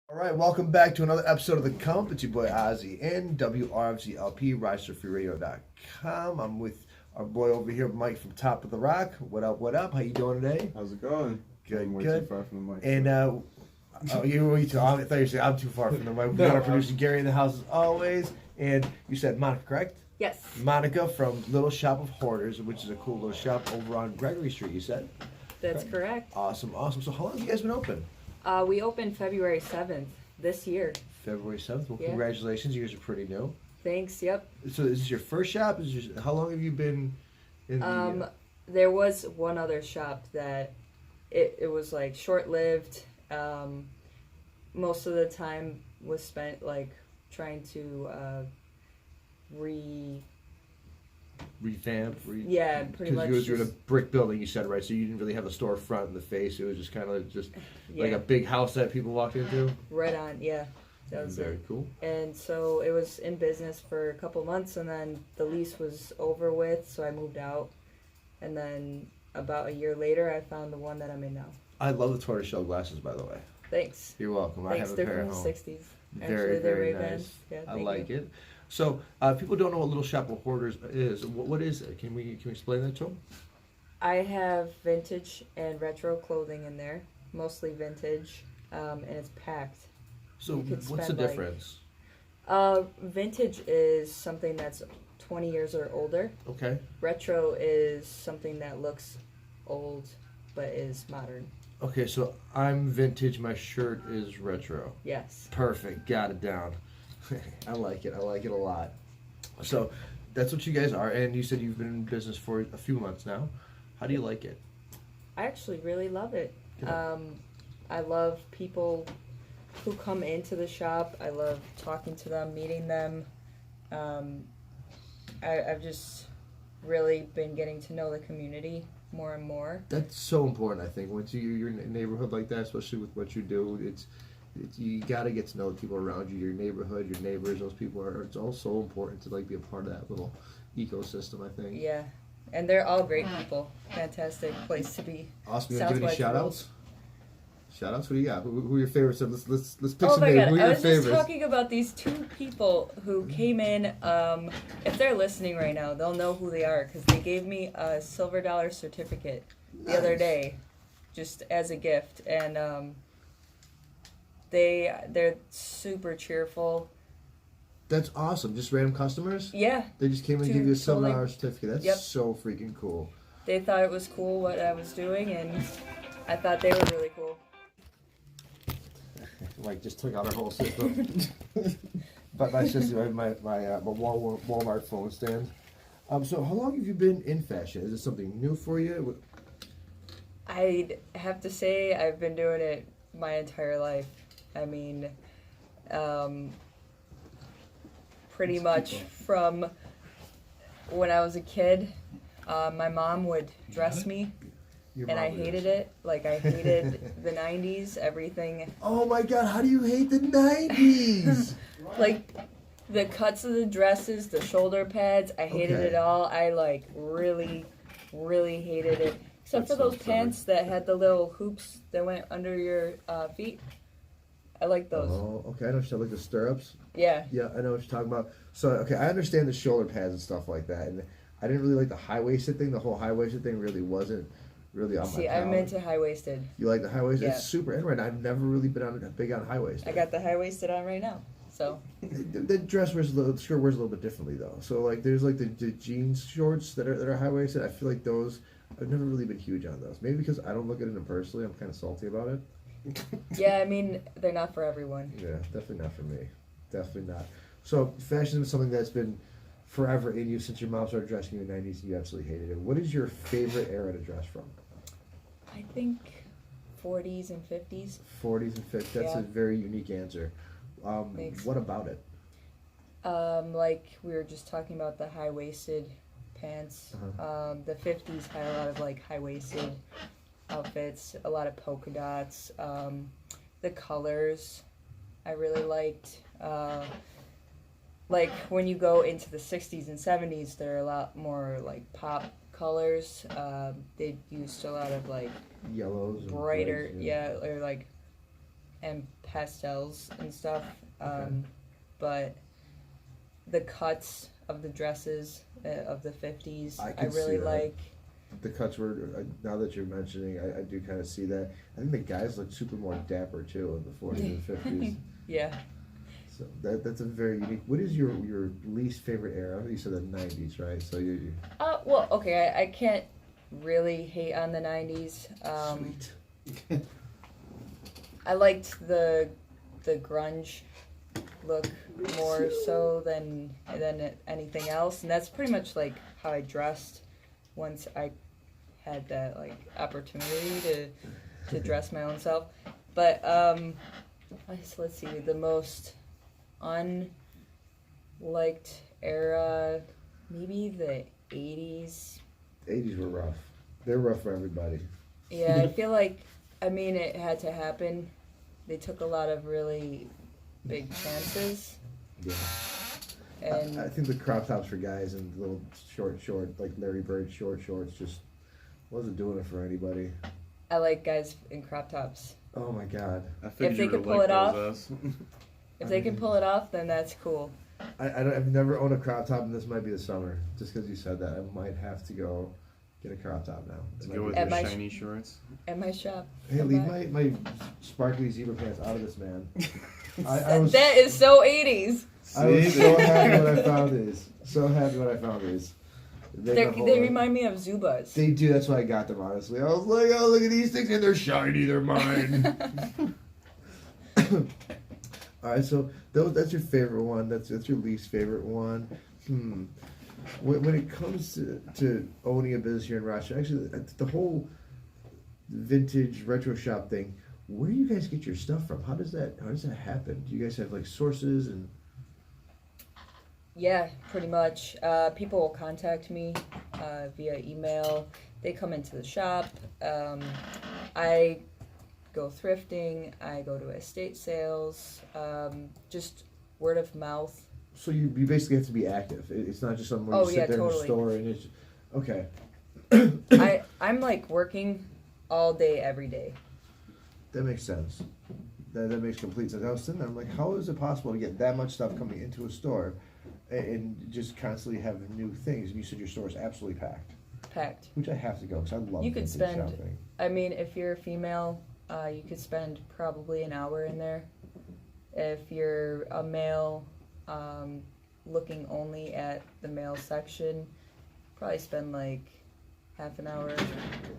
All right, welcome back to another episode of The Comp. It's your boy Ozzy and wrfz LP, RochesterFreeRadio.com. I'm with our boy over here, Mike from Top of the Rock. What up, what up? How you doing today? How's it going? Good, I'm way good. too far from the mic. And, oh, you were too, I thought you said I'm too far from the mic. We got our producer Gary in the house as always. And you said Monica, correct? Yes. Monica from Little Shop of Hoarders, which is a cool little shop over on Gregory Street, you said? That's correct. Awesome, awesome. So how long have you guys been open? We opened February 7th this year. February 7th. Well, Yeah. congratulations. You guys are pretty new. Thanks, yep. So is this your first shop? How long have you been in the... There was one other shop that it was like short-lived. Most of the time was spent like trying to revamp? Yeah, pretty much. Because you were in a brick building, you said, right? So you didn't really have a storefront in the face. It was just kind of just like Yeah. a big house that people walked into? Right on, yeah. That was Very it. cool. And so it was in business for a couple months, and then the lease was over with, so I moved out. And then about a year later, I found the one that I'm in now. I love the tortoiseshell glasses, by the way. Thanks. You're welcome. I Thanks, have a they're pair from at the home. 60s. Very, Actually, they're very Ray-Bans. nice. Yeah, I thank like you. it. So, if people don't know what Little Shop of Hoarders is, what is it? Can we explain that to them? I have vintage and retro clothing in there, mostly vintage, and it's packed. So, You could what's the spend, like- difference? Vintage is something that's 20 years or older. Okay. Retro is something that looks old but is modern. Okay, so I'm vintage, my shirt is retro. Yes. Perfect, got it down. I like it a lot. So that's what you guys are, and you said you've been in business for a few months now. How do you like it? I actually really love it. Good. I love people who come into the shop. I love talking to them, meeting them. I've just really been getting to know the community more and more. That's so important, I think. Once you're in a neighborhood like that, especially with what you do, it's you got to get to know the people around you, your neighborhood, your neighbors. Those people are. It's all so important to like be a part of that little ecosystem, I think. Yeah, and they're all great people. Fantastic place to be. Awesome. You South want to give any Wedge shout rules. outs? Shout outs? What do you got? Who are your favorites? Let's pick Oh some my names. god, Who are I your was just favorites? talking about these two people who came in. If they're listening right now, they'll know who they are because they gave me a silver dollar certificate the other Nice. day, just as a gift, and they're super cheerful. That's awesome. Just random customers? Yeah, They just came and Two gave you a silver totally- dollar certificate. That's Yep. so freaking cool. they thought it was cool what I was doing, and I thought they were really cool. Like just took out our whole system. But my sister, my Walmart phone stand. So how long have you been in fashion? Is it something new for you? I'd have to say I've been doing it my entire life. I mean, pretty much from when I was a kid. My mom would dress me, Your and I mom hated is. it. Like, I hated the 90s, everything. Oh my god, how do you hate the 90s? Like, the cuts of the dresses, the shoulder pads, I hated Okay. it all. I, like, really, really hated it. Except That for those sounds similar. pants that had the little hoops that went under your feet. I like those. Oh, okay, I know what you're like the stirrups. Yeah. Yeah, I know what you're talking about. So, okay, I understand the shoulder pads and stuff like that. And I didn't really like the high-waisted thing. The whole high-waisted thing really wasn't really on my See, I'm palate. into high-waisted. You like the high-waisted? Yeah. It's super in right now. I've never really been big on high-waisted. I got the high-waisted on right now. So, The dress wears the skirt wears a little bit differently though. So like there's like the jeans shorts that are high waisted. I feel like those I've never really been huge on those. Maybe because I don't look at them personally. I'm kind of salty about it. yeah, I mean, they're not for everyone. Yeah, definitely not for me. Definitely not. So fashion is something that's been forever in you since your mom started dressing you in the 90s and you absolutely hated it. What is your favorite era to dress from? I think 40s and 50s. 40s and 50s. That's Yeah. a very unique answer. Thanks. What about it? Like we were just talking about the high-waisted pants. The 50s had a lot of like high-waisted outfits, a lot of polka dots. The colors I really liked. Like when you go into the 60s and 70s, they're a lot more like pop colors. They used a lot of like Yellows. And brighter, reds, yeah, or like, and pastels and stuff. Okay. But the cuts of the dresses of the 50s, I can really see that. like. The cuts were, now that you're mentioning, I do kind of see that. I think the guys look super more dapper too in the 40s and 50s. Yeah. So that's a very unique. What is your least favorite era? You said the 90s, right? So you. Well, okay, I can't really hate on the 90s. Sweet. I liked the grunge look more so than anything else, and that's pretty much like how I dressed once I had that like opportunity to dress my own self. But let's see, the most unliked era, maybe the 80s. 80s were rough. They're rough for everybody. Yeah, I feel like, I mean, it had to happen. They took a lot of really big chances. Yeah. And I think the crop tops for guys and little short, like Larry Bird shorts just wasn't doing it for anybody. I like guys in crop tops. Oh my God. I figured If they you could would pull like it off, those, if they can pull it off, then that's cool. I've never owned a crop top, and this might be the summer. Just because you said that, I might have to go get a crop top now. To It go might with be- At your my shiny shorts. At my shop. Hey, Come leave by. my sparkly zebra pants out of this, man. I was That is so 80s. I was See? so happy when I found these. So happy when I found these. They remind me of Zubas. They do. That's why I got them. Honestly, I was like, "Oh, look at these things, and they're shiny. They're mine." All right, so that's your favorite one. That's your least favorite one. When it comes to owning a business here in Rochester, actually, the whole vintage retro shop thing. Where do you guys get your stuff from? How does that happen? Do you guys have like sources and? Yeah, pretty much. People will contact me via email. They come into the shop. I go thrifting. I go to estate sales. Just word of mouth. So you basically have to be active. It's not just something where Oh, you yeah, sit there in the totally. store and it's okay. I'm like working all day, every day. That makes sense. That makes complete sense. I was sitting there, I'm like, how is it possible to get that much stuff coming into a store and just constantly have new things? And you said your store is absolutely packed. Packed. Which I have to go because I love You could vintage spend- shopping. I mean, if you're a female, you could spend probably an hour in there. If you're a male, looking only at the male section, probably spend like half an hour.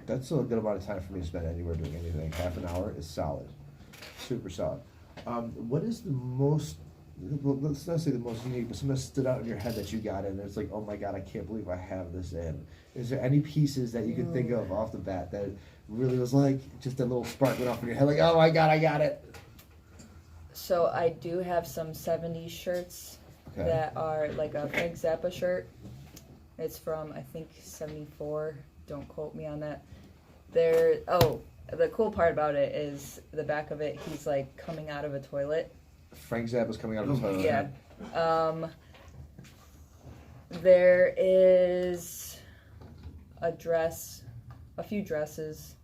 That's still a good amount of time for me to spend anywhere doing anything. Half an hour is solid. Super solid. What is the most, well, let's not say the most unique, but something that stood out in your head that you got in? It's like, oh my God, I can't believe I have this in. Is there any pieces that you can think of off the bat that really was like, just a little spark went off in your head, like, oh my God, I got it? So I do have some 70s shirts Okay. that are like a Frank Zappa shirt. It's from, I think, 74. Don't quote me on that. The cool part about it is the back of it, he's like coming out of a toilet. Frank Zappa's coming out of his toilet. Yeah. There is a few dresses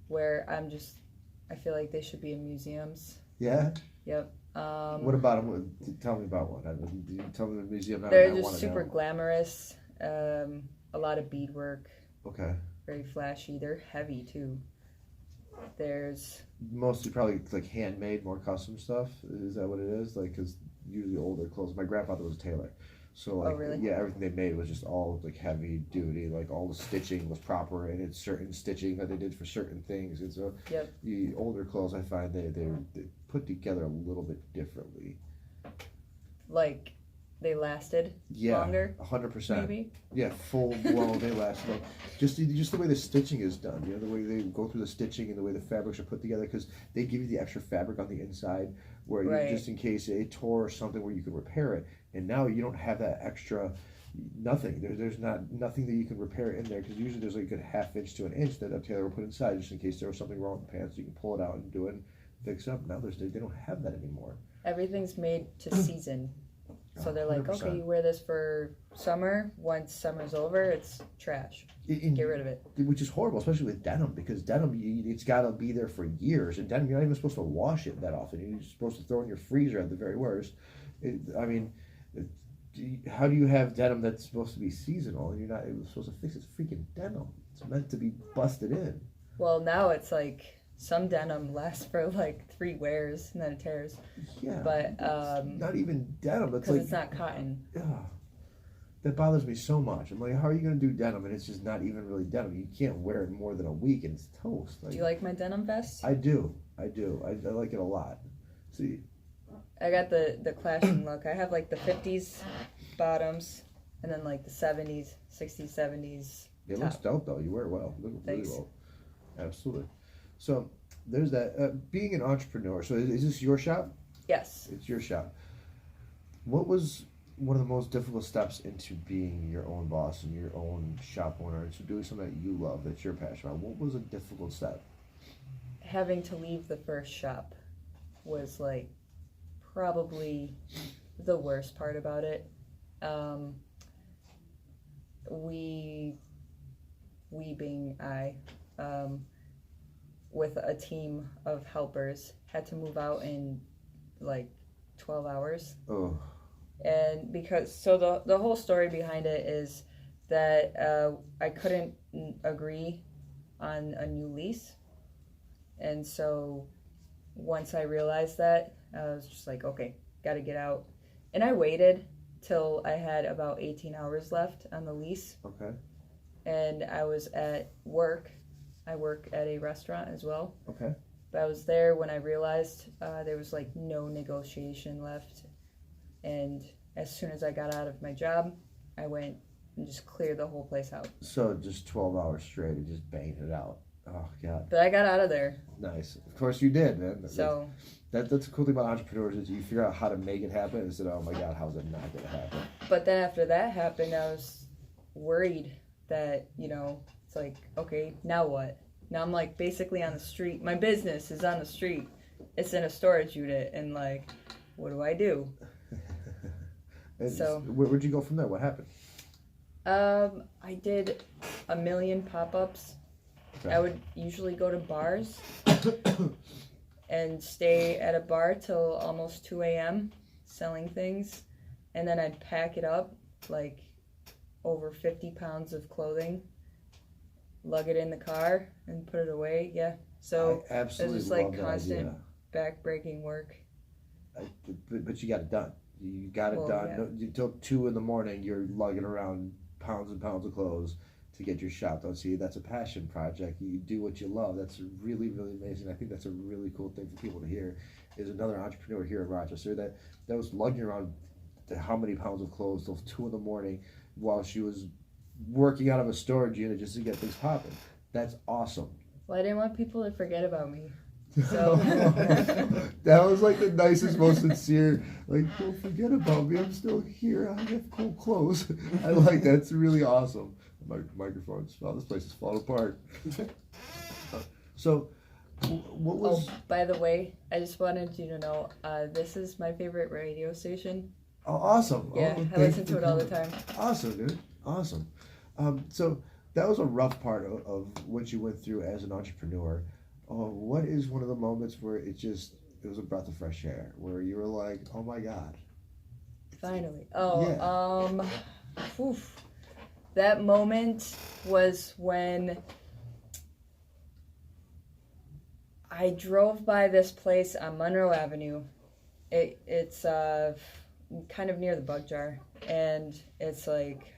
where I feel like they should be in museums. Yeah? Yep. What about them? Tell me about one. You tell me the museum. They're I just wanna super know. glamorous. A lot of beadwork. Okay. Very flashy. They're heavy too. There's Mostly probably like handmade, more custom stuff. Is that what it is? Like, because usually older clothes. My grandfather was a tailor, so like, really? yeah, everything they made was just all like heavy duty. Like all the stitching was proper, and it's certain stitching that they did for certain things. And so, Yep. the older clothes, I find they put together a little bit differently. like they lasted Yeah, longer. 100%. Maybe. Yeah, full blown. They last. Like, just the way the stitching is done. You know, the way they go through the stitching and the way the fabrics are put together, because they give you the extra fabric on the inside, where Right. you, just in case it tore or something, where you could repair it. And now you don't have that extra. Nothing. There's nothing that you can repair in there, because usually there's like a good half inch to an inch that a tailor will put inside just in case there was something wrong with the pants. You can pull it out and do it, and fix it up. Now they don't have that anymore. Everything's made to season. So they're like, 100%. okay, you wear this for summer. Once summer's over, it's trash. Get rid of it. Which is horrible, especially with denim, because denim, it's got to be there for years. And denim, you're not even supposed to wash it that often. You're supposed to throw it in your freezer at the very worst. How do you have denim that's supposed to be seasonal and you're not supposed to fix it? It's freaking denim. It's meant to be busted in. Well, now it's like some denim lasts for like 3 wears and then it tears. Yeah. But not even denim. It's because like, it's not cotton. Yeah. That bothers me so much. I'm like, how are you going to do denim and it's just not even really denim? You can't wear it more than a week and it's toast. Like, do you like my denim vest? I do. I like it a lot. See, I got the clashing look. I have like the 50s bottoms and then like the 70s, 60s, 70s. it looks dope though. You wear it well. You look really Thanks. well. Absolutely. So there's that. Being an entrepreneur. So is this your shop? Yes. It's your shop. What was one of the most difficult steps into being your own boss and your own shop owner, and to doing something that you love, that you're passionate about? What was a difficult step? Having to leave the first shop was like probably the worst part about it. We being I, with a team of helpers, had to move out in like 12 hours. Oh. And because, so the whole story behind it is that I couldn't agree on a new lease. And so once I realized that, I was just like, okay, gotta get out. And I waited till I had about 18 hours left on the lease. Okay. And I was at work. I work at a restaurant as well. Okay. But I was there when I realized there was like no negotiation left. And as soon as I got out of my job, I went and just cleared the whole place out. So just 12 hours straight and just banged it out. Oh, God. But I got out of there. Nice. Of course you did, man. So that's the cool thing about entrepreneurs is you figure out how to make it happen instead of, oh my God, how's it not going to happen? But then after that happened, I was worried that, it's like, okay, now what? Now I'm like basically on the street. My business is on the street. It's in a storage unit. And like, what do I do? So where'd you go from there? What happened? I did 1 million pop-ups. Okay. I would usually go to bars and stay at a bar till almost 2 a.m. selling things. And then I'd pack it up, like over 50 pounds of clothing, lug it in the car and put it away. Yeah. So I absolutely it was just like love that constant idea. back-breaking work. But you got it done. You got it done. Yeah. No, until 2 a.m, you're lugging around pounds and pounds of clothes to get your shop done. See, that's a passion project. You do what you love. That's really, really amazing. I think that's a really cool thing for people to hear. Is another entrepreneur here in Rochester that was lugging around how many pounds of clothes till 2 a.m. while she was working out of a storage unit just to get things popping. That's awesome. Well, I didn't want people to forget about me. So that was like the nicest, most sincere, like, don't forget about me, I'm still here, I have cool clothes. I like that. It's really awesome. My microphone's, wow, this place is falling apart. So what was... Oh, by the way, I just wanted you to know, this is my favorite radio station. Oh, awesome. Yeah, I listen to it all the time. Awesome, dude. Awesome. So that was a rough part of what you went through as an entrepreneur. What is one of the moments where it was a breath of fresh air, where you were like, oh my God. Finally. Yeah. That moment was when I drove by this place on Monroe Avenue. It's kind of near the Bug Jar, and it's like,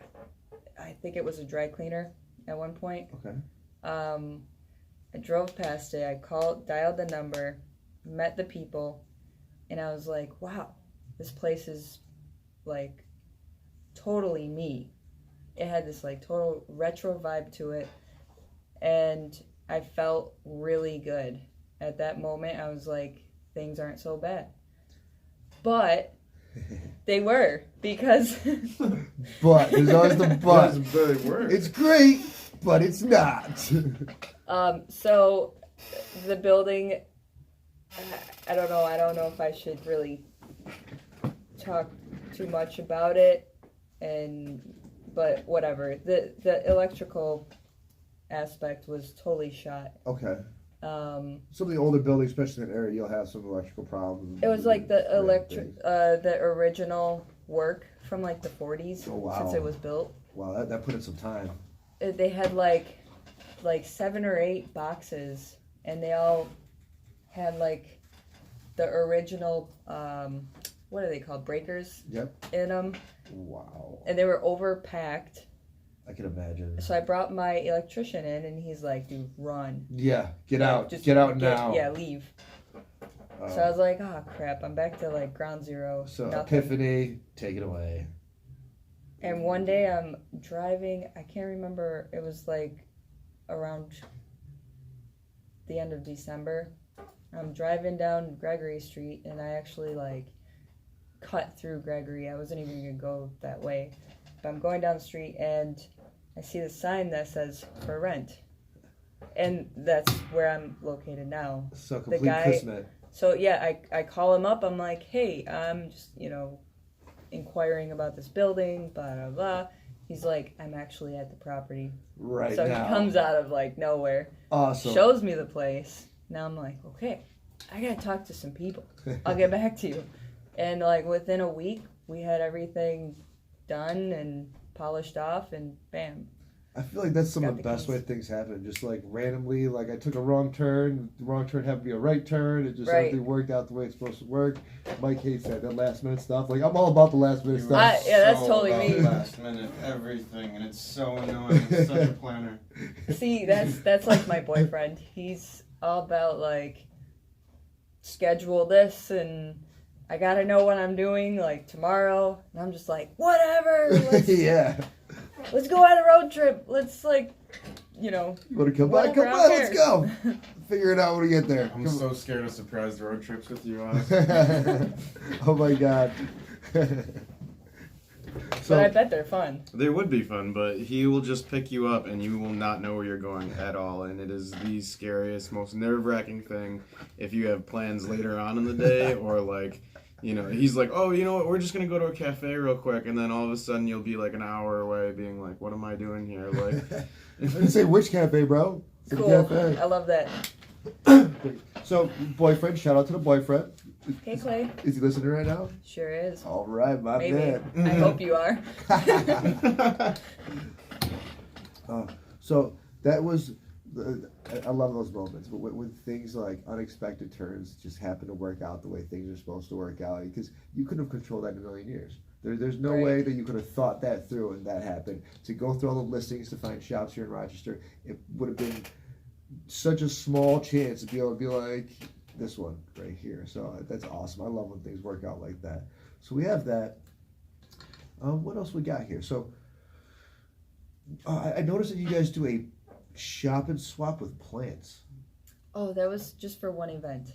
I think it was a dry cleaner at one point. Okay. I drove past it, I dialed the number, met the people, and I was like, wow, this place is like totally me. It had this like total retro vibe to it, and I felt really good. At that moment, I was like, things aren't so bad. But they were, because... But, there's always the but. They were. It's great, but it's not. So the building, I don't know if I should really talk too much about it, but whatever. The electrical aspect was totally shot. Okay. Some of the older buildings, especially in that area, you'll have some electrical problems. It was like the the original work from like the 40s. Oh, wow. Since it was built. Wow, that put in some time. They had like 7 or 8 boxes, and they all had like the original what are they called, breakers? Yep. In them. Wow. And they were overpacked. I can imagine. So I brought my electrician in, and he's like, "Dude, run! Yeah, get out! Get out now! Yeah, leave." So I was like, "Oh crap! I'm back to like ground zero." So nothing. Epiphany, take it away. And one day I'm driving. I can't remember. It was like around the end of December. I'm driving down Gregory Street, and I actually like cut through Gregory. I wasn't even gonna go that way, but I'm going down the street, and I see the sign that says "for rent," and that's where I'm located now. So complete kismet. So yeah, I call him up. I'm like, "Hey, I'm just inquiring about this building, blah blah blah." He's like, "I'm actually at the property." Right so now. He comes out of like nowhere. Awesome. Shows me the place. Now I'm like, okay, I gotta talk to some people. I'll get back to you. And like within a week, we had everything done and polished off, and bam. I feel like that's some of the best way things happen. Just like randomly, like I took a wrong turn. The wrong turn happened to be a right turn. It just everything worked out the way it's supposed to work. Mike hates that last minute stuff. Like I'm all about the last minute stuff. Yeah, that's totally me. Last minute everything, and it's so annoying. I'm such a planner. See, that's like my boyfriend. He's all about like schedule this, and I gotta know what I'm doing like tomorrow. And I'm just like, whatever. Yeah. Let's go on a road trip. Let's you want to come back? Come on, let's go. Figure it out when we get there. I'm so scared of surprise road trips with you, Oz. Oh my god. But I bet they're fun. They would be fun, but he will just pick you up and you will not know where you're going at all. And it is the scariest, most nerve-wracking thing if you have plans later on in the day or like, he's like, oh, you know what, we're just going to go to a cafe real quick. And then all of a sudden you'll be like an hour away being like, what am I doing here? Like, I didn't say which cafe, bro. It's cool. Cafe. I love that. So, boyfriend, shout out to the boyfriend. Hey, Clay. Is he listening right now? Sure is. All right, my man. I hope you are. So that was, I love those moments, but when things like unexpected turns just happen to work out the way things are supposed to work out, because you couldn't have controlled that in a million years. There's no way that you could have thought that through and that happened. To go through all the listings to find shops here in Rochester, it would have been such a small chance to be able to be like this one right here. So that's awesome. I love when things work out like that. So we have that. What else we got here? So I noticed that you guys do a shop and swap with plants. Oh, that was just for one event.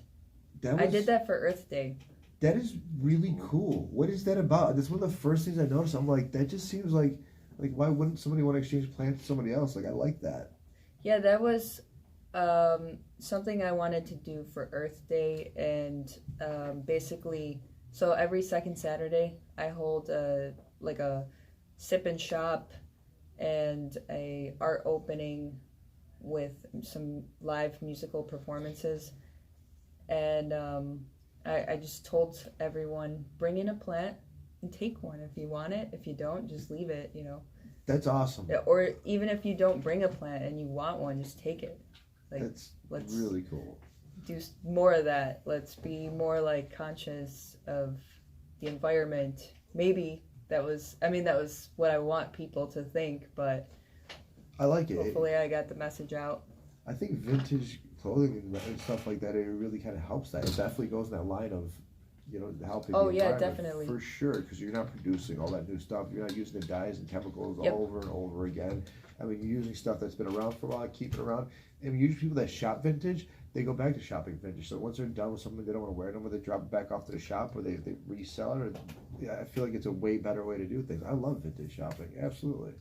I did that for Earth Day. That is really cool. What is that about? That's one of the first things I noticed. I'm like, that just seems like why wouldn't somebody want to exchange plants with somebody else? Like, I like that. Yeah, that was something I wanted to do for Earth Day, and basically, so every second Saturday I hold a sip and shop and a art opening with some live musical performances, and I just told everyone, bring in a plant and take one if you want it. If you don't, just leave it, That's awesome. Yeah, or even if you don't bring a plant and you want one, just take it. That's really cool. Do more of that. Let's be more conscious of the environment. Maybe that was what I want people to think, but I like it. Hopefully I got the message out. I think vintage clothing and stuff like that, it really kind of helps that. It definitely goes in that line of, helping the environment. Definitely. For sure, because you're not producing all that new stuff. You're not using the dyes and chemicals over and over again. I mean, you're using stuff that's been around for a while, keep it around. And usually people that shop vintage, they go back to shopping vintage. So once they're done with something, they don't want to wear it anymore, they drop it back off to the shop or they resell it. I feel like it's a way better way to do things. I love vintage shopping, absolutely.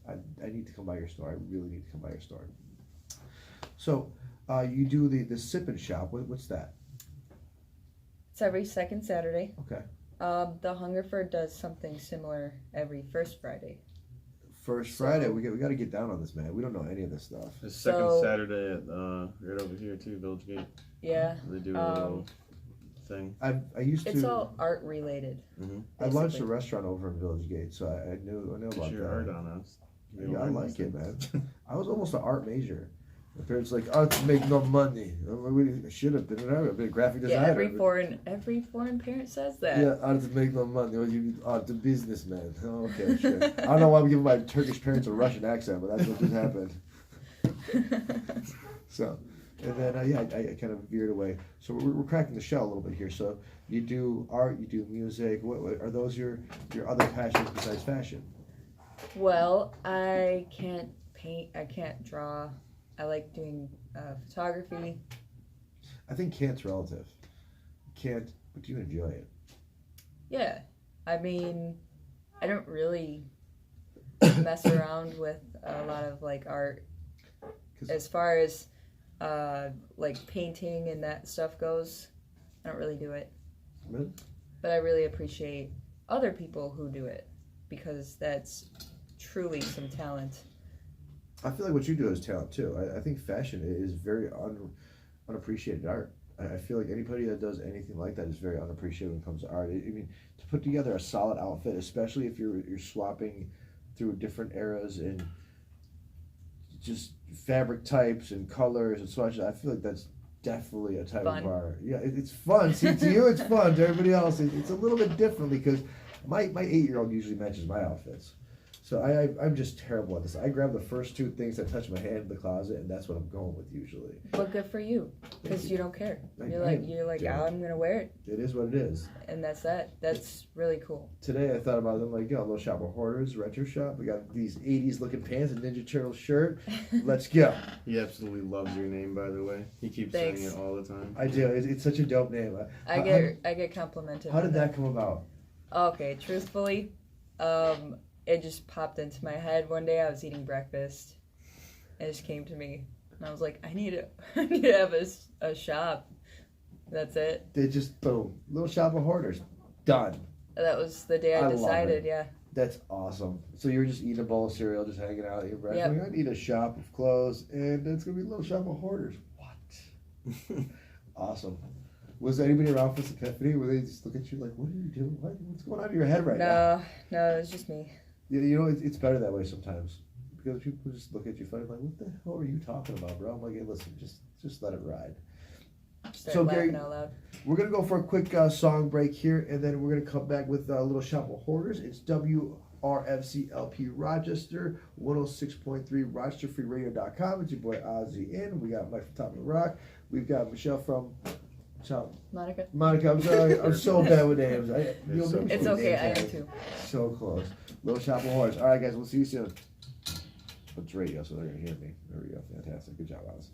I need to come by your store. I really need to come by your store. So you do the sip and shop. What's that? It's every second Saturday. Okay. The Hungerford does something similar every first Friday. First Friday, we got to get down on this, man. We don't know any of this stuff. The second So- Saturday at right over here too, Village Gate. Yeah. They do a little thing. I used to. It's all art related. I launched a basically. restaurant over in Village Gate, so I knew Put about your that. art on us. Yeah, I like it, man. I was almost an art major. My parents like, art to make no money. I should have been. I've been a graphic designer. Yeah, every foreign parent says that. Yeah, art to make no money. Well, you art to businessman. Oh, okay, sure. I don't know why I'm giving my Turkish parents a Russian accent, but that's what just happened. So, and then I kind of veered away. So we're cracking the shell a little bit here. So you do art, you do music. What are those your other passions besides fashion? Well, I can't paint. I can't draw. I like doing photography. I think can't's relative. Can't, but you enjoy it. Yeah, I mean, I don't really mess around with a lot of like art. 'Cause- As far as like painting and that stuff goes, I don't really do it. Really? But I really appreciate other people who do it because that's truly some talent. I feel like what you do is talent too. I think fashion is very unappreciated art. I feel like anybody that does anything like that is very unappreciated when it comes to art. I mean, to put together a solid outfit, especially if you're swapping through different eras and just fabric types and colors and such, I feel like that's definitely a type Fun. of art. Yeah, it's fun. See, to you it's fun. To everybody else, it's a little bit different because my 8-year-old usually matches my outfits. So I'm just terrible at this. I grab the first two things that touch my hand in the closet, and that's what I'm going with usually. But good for you, because you don't care. You're I like, don't. I'm gonna wear it, It is what it is. and that's that. That's really cool. Today I thought about them like, yo, Little Shop of Hoarders, retro shop. We got these 80s looking pants and Ninja Turtle shirt. Let's go. He absolutely loves your name, by the way. He keeps Thanks. saying it all the time. I do. It's such a dope name. I get complimented. How on did that come about? Okay, truthfully, it just popped into my head one day. I was eating breakfast, and it just came to me, and I was like, I need to have a shop. That's it. They just, boom. Little Shop of Hoarders. Done. That was the day I I love decided. it. Yeah. That's awesome. So you were just eating a bowl of cereal, just hanging out, eating breakfast. Yep. I need a shop of clothes, and it's going to be Little Shop of Hoarders. What? Awesome. Was anybody around for this epiphany? Were they just look at you like, what are you doing? What's going on in your head right now? No, it was just me. Yeah, you know, it's better that way sometimes. Because people just look at you funny, like, what the hell are you talking about, bro? I'm like, hey, listen, just let it ride. Start So, laughing Gary- out loud. We're going to go for a quick song break here, and then we're going to come back with Little Shop of Hoarders. It's WRFZ LP Rochester, 106.3 RochesterFreeRadio.com. It's your boy Ozzy in. We got Mike from Top of the Rock. We've got Michelle from Monica. Monica. I'm sorry. I'm so bad with names. It's okay. I am too. So close. Little Shop of Hoarders. All right, guys. We'll see you soon. It's radio, so they're going to hear me. There we go. Fantastic. Good job, Oz.